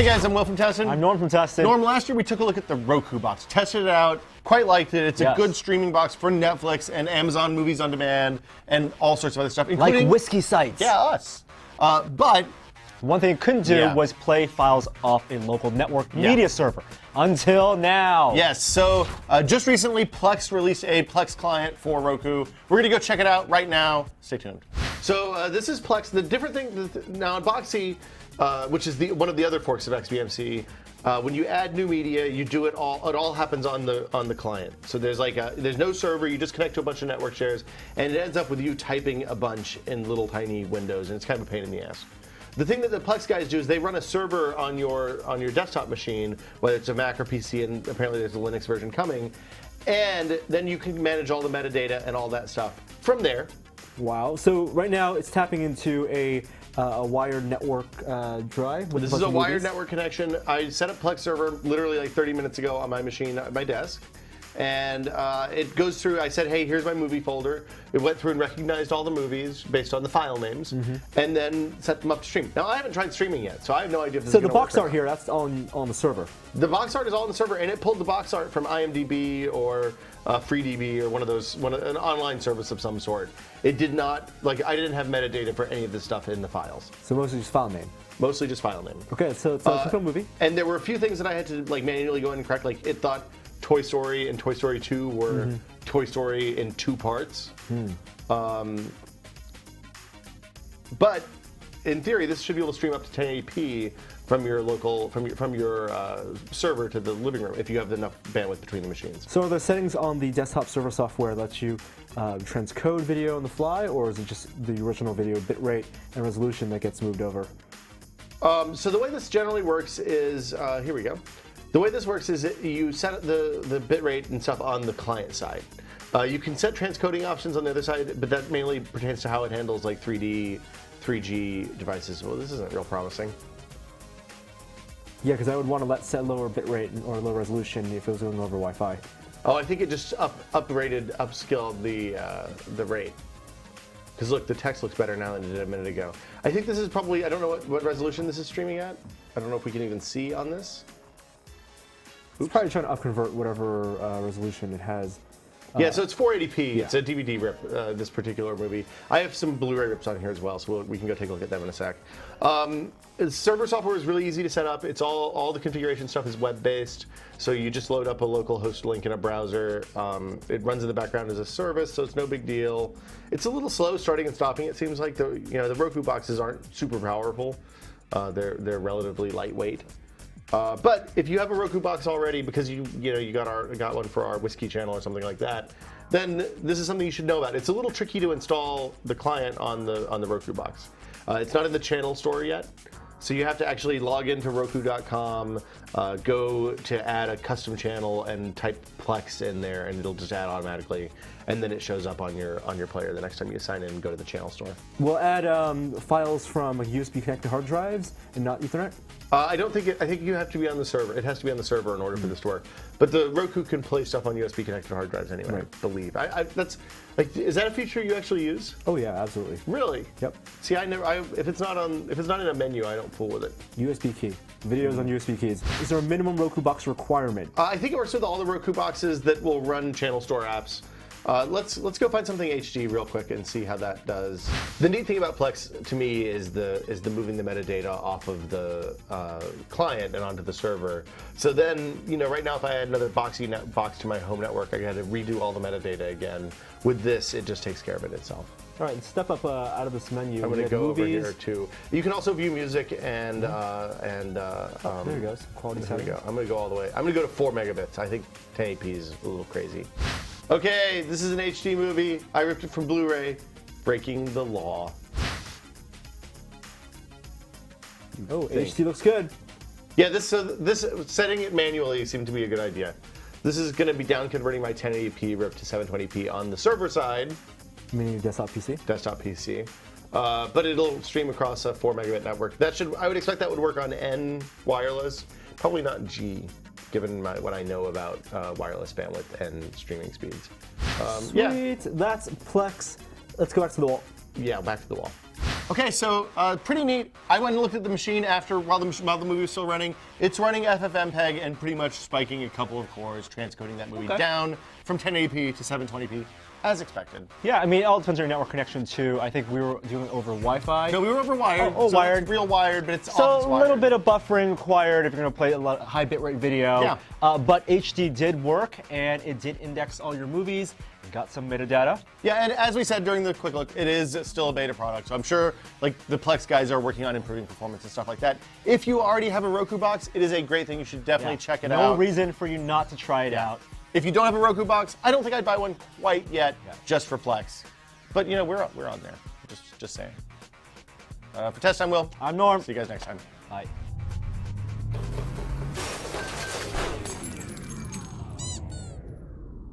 Hey guys, I'm Will from Tessin. I'm Norm from Tessin. Norm, last year we took a look at the Roku box, tested it out, quite liked it. It's a good streaming box for Netflix and Amazon Movies on Demand and all sorts of other stuff, including like whiskey sites. Yeah, us. But one thing it couldn't do was play files off a local network media server. Until now. Yes, so just recently Plex released a Plex client for Roku. We're going to go check it out right now. Stay tuned. So this is Plex. The different thing now in Boxy, which is one of the other forks of XBMC, when you add new media, you do it all. It all happens on the client. So there's there's no server. You just connect to a bunch of network shares, and it ends up with you typing a bunch in little tiny windows, and it's kind of a pain in the ass. The thing that the Plex guys do is they run a server on your desktop machine, whether it's a Mac or PC, and apparently there's a Linux version coming, and then you can manage all the metadata and all that stuff from there. Wow. So right now it's tapping into a wired network drive. This is a wired network connection. I set up Plex Server literally like 30 minutes ago on my machine at my desk. And it goes through, I said, hey, here's my movie folder. It went through and recognized all the movies based on the file names, and then set them up to stream. Now, I haven't tried streaming yet, so I have no idea if this is the box art here, that's on the server. The box art is all on the server, and it pulled the box art from IMDb or FreeDB or one of those, an online service of some sort. It did not, I didn't have metadata for any of this stuff in the files. So mostly just file name? Mostly just file name. Okay, so it's a movie. And there were a few things that I had to manually go in and correct, it thought Toy Story and Toy Story 2 were Toy Story in 2 parts. But in theory, this should be able to stream up to 1080p from your local, from your server to the living room if you have enough bandwidth between the machines. So are there settings on the desktop server software that lets you transcode video on the fly, or is it just the original video bitrate and resolution that gets moved over? So the way this generally works is, here we go. The way this works is that you set the bitrate and stuff on the client side. You can set transcoding options on the other side, but that mainly pertains to how it handles 3G devices. Well, this isn't real promising. Yeah, because I would want to set lower bitrate or low resolution if it was going over Wi-Fi. Oh, I think it just upscaled the rate. Because look, the text looks better now than it did a minute ago. I think this is probably, I don't know what resolution this is streaming at. I don't know if we can even see on this. It's probably trying to upconvert whatever resolution it has. Yeah, so it's 480p. Yeah. It's a DVD rip, this particular movie. I have some Blu-ray rips on here as well, so we can go take a look at them in a sec. Server software is really easy to set up. It's all the configuration stuff is web-based, so you just load up a local host link in a browser. It runs in the background as a service, so it's no big deal. It's a little slow starting and stopping. It seems like the Roku boxes aren't super powerful. They're relatively lightweight. But if you have a Roku box already, because you got one for our whiskey channel or something like that, then this is something you should know about. It's a little tricky to install the client on the Roku box. It's not in the channel store yet, so you have to actually log into Roku.com, go to add a custom channel, and type Plex in there, and it'll just add automatically, and then it shows up on your player the next time you sign in and go to the channel store. We'll add files from USB connected hard drives and not Ethernet. I think you have to be on the server. It has to be on the server in order for this to work. But the Roku can play stuff on USB connected hard drives anyway. Right. I believe. That's is that a feature you actually use? Oh yeah, absolutely. Really? Yep. See, if it's not in a menu, I don't fool with it. USB key. Videos on USB keys. Is there a minimum Roku box requirement? I think it works with all the Roku boxes that will run channel store apps. Let's go find something HD real quick and see how that does. The neat thing about Plex to me is the moving the metadata off of the client and onto the server. So then, right now if I add another box to my home network, I got to redo all the metadata again. With this, it just takes care of it itself. All right, step up out of this menu. I'm going to go over here too. You can also view music and there you go. Quality settings. There we go. I'm going to go all the way. I'm going to go to 4 megabits. I think 1080p is a little crazy. Okay, this is an HD movie. I ripped it from Blu-ray. Breaking the law. Oh, HD looks good. Yeah, this setting it manually seemed to be a good idea. This is going to be down converting my 1080p rip to 720p on the server side. Meaning your desktop PC? Desktop PC. But it'll stream across a 4 megabit network. I would expect that would work on N wireless, probably not G, given what I know about wireless bandwidth and streaming speeds. Sweet, yeah. That's Plex. Let's go back to the wall. Yeah, back to the wall. Okay, so pretty neat. I went and looked at the machine while the movie was still running. It's running FFmpeg and pretty much spiking a couple of cores, transcoding that movie down from 1080p to 720p, as expected. Yeah, I mean, it all depends on your network connection too. I think we were doing over Wi-Fi. No, we were over wired. Oh, so wired. It's real wired, but it's So office a wired. little bit of buffering required if you're going to play a lot of high bitrate video. Yeah. But HD did work, and it did index all your movies. Got some metadata. Yeah, and as we said during the quick look, it is still a beta product. So I'm sure like the Plex guys are working on improving performance and stuff like that. If you already have a Roku box, it is a great thing. You should definitely check it out. No reason for you not to try it out. If you don't have a Roku box, I don't think I'd buy one quite yet, just for Plex. But you know, we're on there. Just saying. For Test Time, Will. I'm Norm. See you guys next time. Bye.